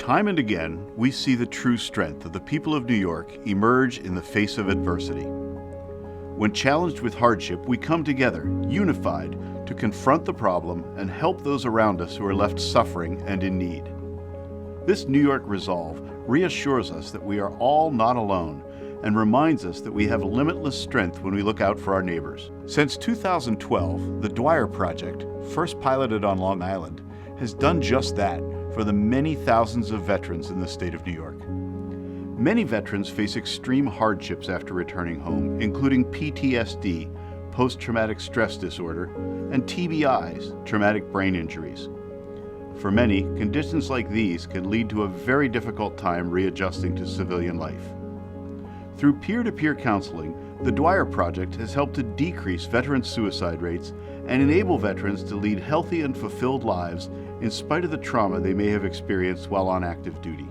Time and again, we see the true strength of the people of New York emerge in the face of adversity. When challenged with hardship, we come together, unified, to confront the problem and help those around us who are left suffering and in need. This New York resolve reassures us that we are all not alone and reminds us that we have limitless strength when we look out for our neighbors. Since 2012, the Dwyer Project, first piloted on Long Island, has done just that for the many thousands of veterans in the state of New York. Many veterans face extreme hardships after returning home, including PTSD, post-traumatic stress disorder, and TBIs, traumatic brain injuries. For many, conditions like these can lead to a very difficult time readjusting to civilian life. Through peer-to-peer counseling, the Dwyer Project has helped to decrease veteran suicide rates and enable veterans to lead healthy and fulfilled lives in spite of the trauma they may have experienced while on active duty.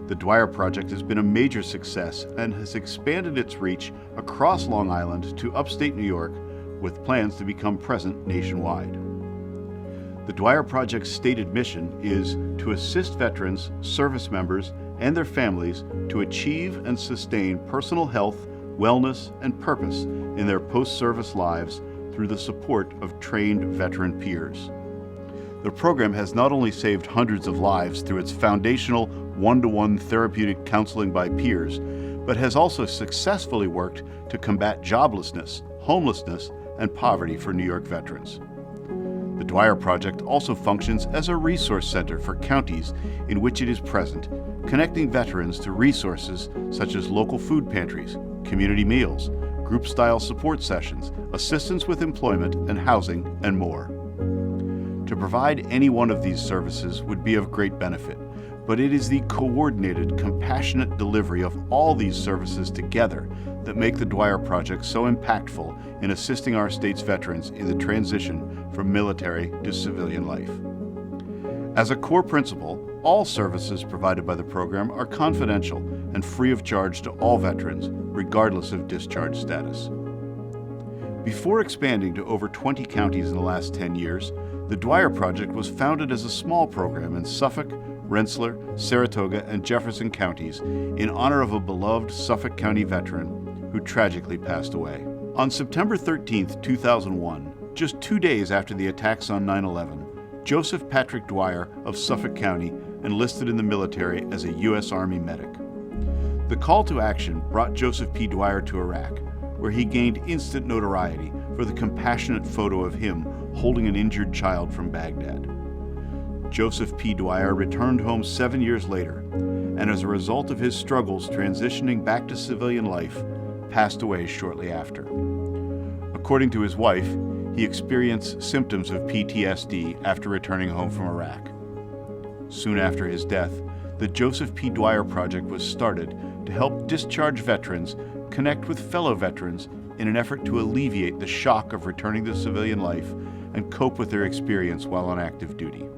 The Dwyer Project has been a major success and has expanded its reach across Long Island to upstate New York, with plans to become present nationwide. The Dwyer Project's stated mission is to assist veterans, service members, and their families to achieve and sustain personal health, wellness, and purpose in their post-service lives through the support of trained veteran peers. The program has not only saved hundreds of lives through its foundational one-to-one therapeutic counseling by peers, but has also successfully worked to combat joblessness, homelessness, and poverty for New York veterans. The Dwyer Project also functions as a resource center for counties in which it is present, connecting veterans to resources such as local food pantries, community meals, group-style support sessions, assistance with employment and housing, and more. To provide any one of these services would be of great benefit, but it is the coordinated, compassionate delivery of all these services together that make the Dwyer Project so impactful in assisting our state's veterans in the transition from military to civilian life. As a core principle, all services provided by the program are confidential and free of charge to all veterans, regardless of discharge status. Before expanding to over 20 counties in the last 10 years, the Dwyer Project was founded as a small program in Suffolk, Rensselaer, Saratoga, and Jefferson counties in honor of a beloved Suffolk County veteran who tragically passed away. On September 13, 2001, just 2 days after the attacks on 9/11, Joseph Patrick Dwyer of Suffolk County enlisted in the military as a U.S. Army medic. The call to action brought Joseph P. Dwyer to Iraq, where he gained instant notoriety for the compassionate photo of him holding an injured child from Baghdad. Joseph P. Dwyer returned home 7 years later, and as a result of his struggles transitioning back to civilian life, passed away shortly after. According to his wife, he experienced symptoms of PTSD after returning home from Iraq. Soon after his death, the Joseph P. Dwyer Project was started to help discharged veterans connect with fellow veterans in an effort to alleviate the shock of returning to civilian life and cope with their experience while on active duty.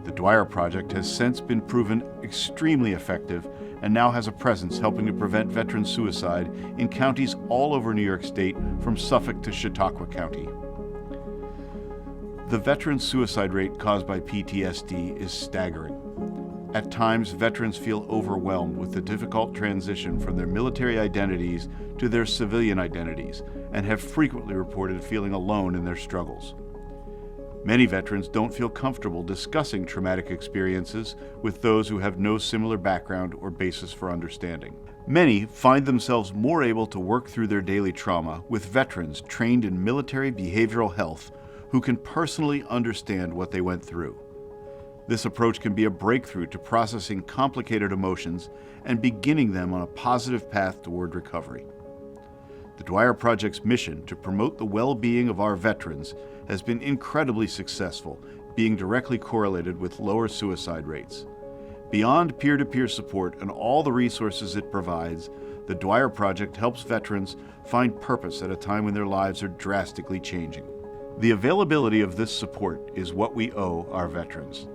The Dwyer Project has since been proven extremely effective and now has a presence helping to prevent veteran suicide in counties all over New York State, from Suffolk to Chautauqua County. The veteran suicide rate caused by PTSD is staggering. At times, veterans feel overwhelmed with the difficult transition from their military identities to their civilian identities and have frequently reported feeling alone in their struggles. Many veterans don't feel comfortable discussing traumatic experiences with those who have no similar background or basis for understanding. Many find themselves more able to work through their daily trauma with veterans trained in military behavioral health who can personally understand what they went through. This approach can be a breakthrough to processing complicated emotions and beginning them on a positive path toward recovery. The Dwyer Project's mission to promote the well-being of our veterans has been incredibly successful, being directly correlated with lower suicide rates. Beyond peer-to-peer support and all the resources it provides, the Dwyer Project helps veterans find purpose at a time when their lives are drastically changing. The availability of this support is what we owe our veterans.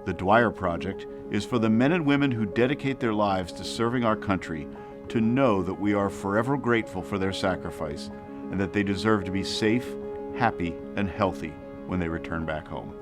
The Dwyer Project is for the men and women who dedicate their lives to serving our country to know that we are forever grateful for their sacrifice and that they deserve to be safe, happy, and healthy when they return back home.